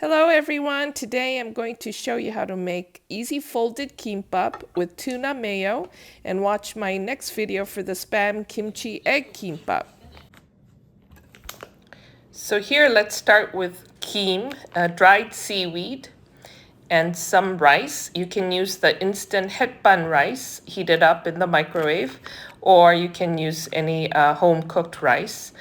Hello everyone, today I'm going to show you how to make easy folded kimbap with tuna mayo and watch my next video for the Ssam kimchi egg kimbap. So here let's start with dried seaweed and some rice. You can use the instant Haetban rice heated up in the microwave, or you can use any home cooked rice.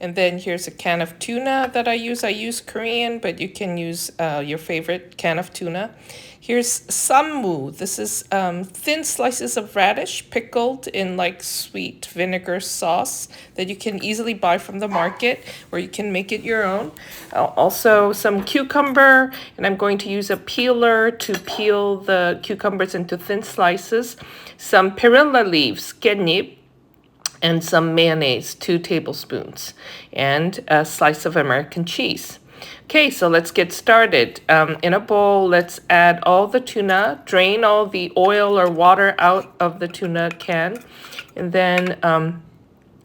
And then here's a can of tuna that I use. I use Korean, but you can use your favorite can of tuna. Here's Ssam Mu. This is thin slices of radish pickled in like sweet vinegar sauce that you can easily buy from the market, or you can make it your own. Also some cucumber, and I'm going to use a peeler to peel the cucumbers into thin slices. Some perilla leaves, kkaennip, and some mayonnaise, 2 tablespoons, and a slice of American cheese. Okay, so let's get started. In a bowl, let's add all the tuna, drain all the oil or water out of the tuna can, and then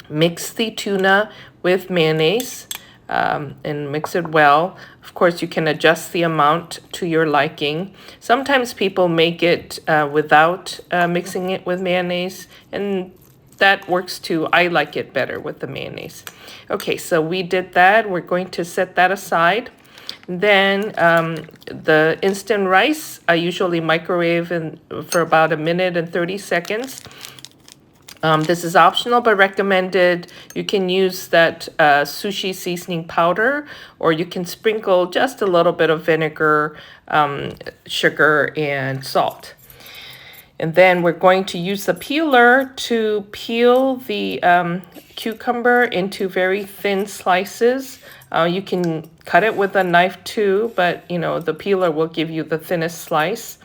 mix the tuna with mayonnaise and mix it well. Of course, you can adjust the amount to your liking. Sometimes people make it without mixing it with mayonnaise, and that works too. I like it better with the mayonnaise. Okay, so we did that. We're going to set that aside. Then the instant rice, I usually microwave for about 1 minute and 30 seconds. This is optional but recommended. You can use that sushi seasoning powder, or you can sprinkle just a little bit of vinegar, sugar, and salt. And then we're going to use the peeler to peel the cucumber into very thin slices. You can cut it with a knife too, but the peeler will give you the thinnest slice.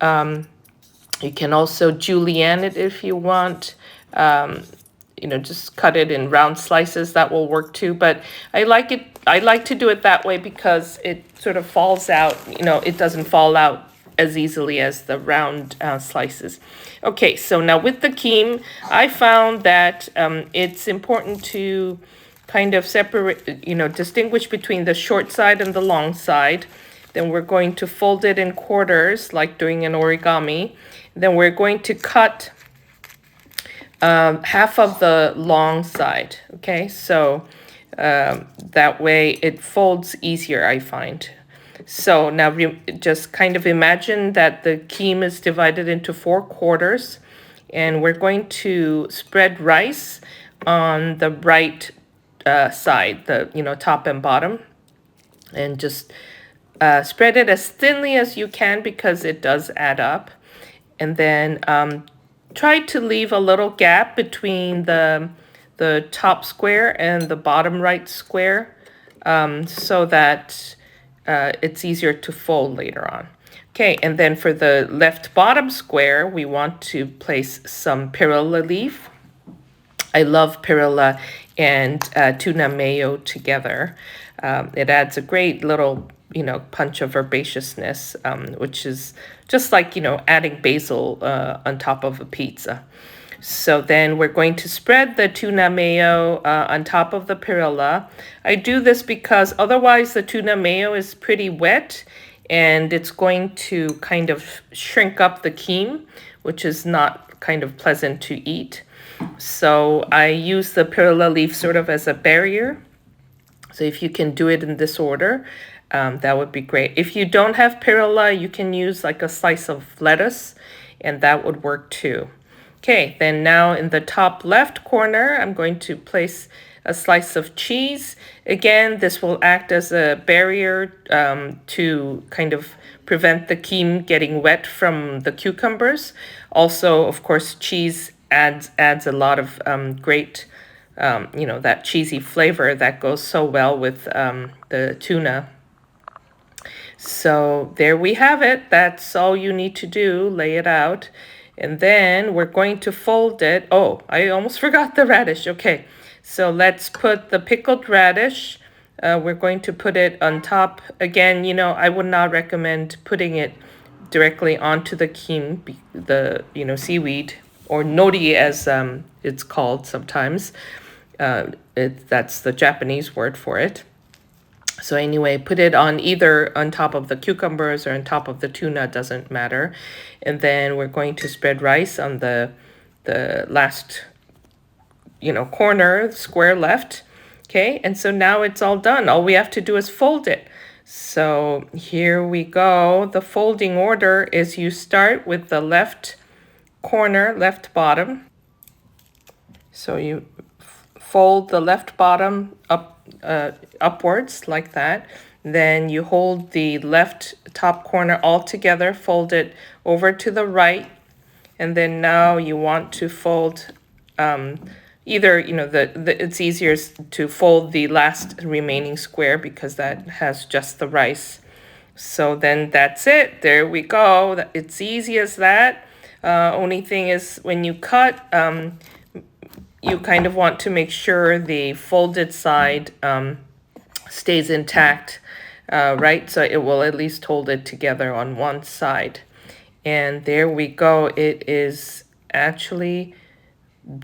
You can also julienne it if you want. Just cut it in round slices. That will work too. But I like to do it that way because it sort of falls out. It doesn't fall out as easily as the round slices. Okay, so now with the kim, I found that it's important to kind of separate, distinguish between the short side and the long side. Then we're going to fold it in quarters, like doing an origami. Then we're going to cut half of the long side, okay? So that way it folds easier, I find. So now just kind of imagine that the kim is divided into 4 quarters, and we're going to spread rice on the right side, the top and bottom, and just spread it as thinly as you can because it does add up. And then try to leave a little gap between the top square and the bottom right square, so that it's easier to fold later on. Okay, and then for the left bottom square, we want to place some perilla leaf. I love perilla and tuna mayo together. It adds a great little, punch of herbaceousness, which is just like, adding basil on top of a pizza. So then we're going to spread the tuna mayo on top of the perilla. I do this because otherwise the tuna mayo is pretty wet and it's going to kind of shrink up the kim, which is not kind of pleasant to eat. So I use the perilla leaf sort of as a barrier. So if you can do it in this order, that would be great. If you don't have perilla, you can use like a slice of lettuce, and that would work too. Okay, then now in the top left corner, I'm going to place a slice of cheese. Again, this will act as a barrier to kind of prevent the kim getting wet from the cucumbers. Also, of course, cheese adds a lot of great, that cheesy flavor that goes so well with the tuna. So there we have it. That's all you need to do. Lay it out. And then we're going to fold it. Oh, I almost forgot the radish. Okay, so let's put the pickled radish. We're going to put it on top. Again, I would not recommend putting it directly onto the kim, the seaweed, or nori as it's called sometimes. That's the Japanese word for it. So anyway, put it on either on top of the cucumbers or on top of the tuna, doesn't matter. And then we're going to spread rice on the last, corner, square left. Okay, and so now it's all done. All we have to do is fold it. So here we go. The folding order is you start with the left corner, left bottom. So you fold the left bottom upwards like that. Then you hold the left top corner all together, fold it over to the right, and then now you want to fold either, it's easier to fold the last remaining square because that has just the rice. So then that's it. There we go. It's easy as that. Only thing is when you cut, you kind of want to make sure the folded side stays intact, right? So it will at least hold it together on one side. And there we go. It is actually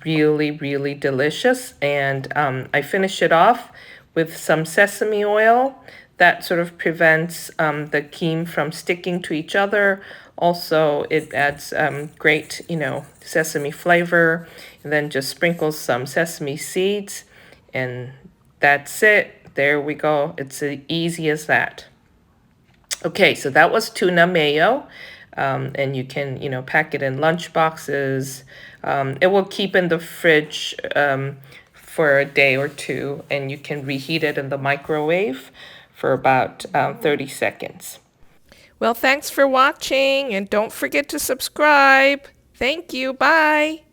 really, really delicious. And I finish it off with some sesame oil. That sort of prevents the kim from sticking to each other. Also, it adds great, sesame flavor. And then just sprinkle some sesame seeds. And that's it. There we go. It's as easy as that. Okay, so that was tuna mayo. And you can, pack it in lunch boxes. It will keep in the fridge for a day or two, and you can reheat it in the microwave for about 30 seconds. Well, thanks for watching, and don't forget to subscribe. Thank you. Bye.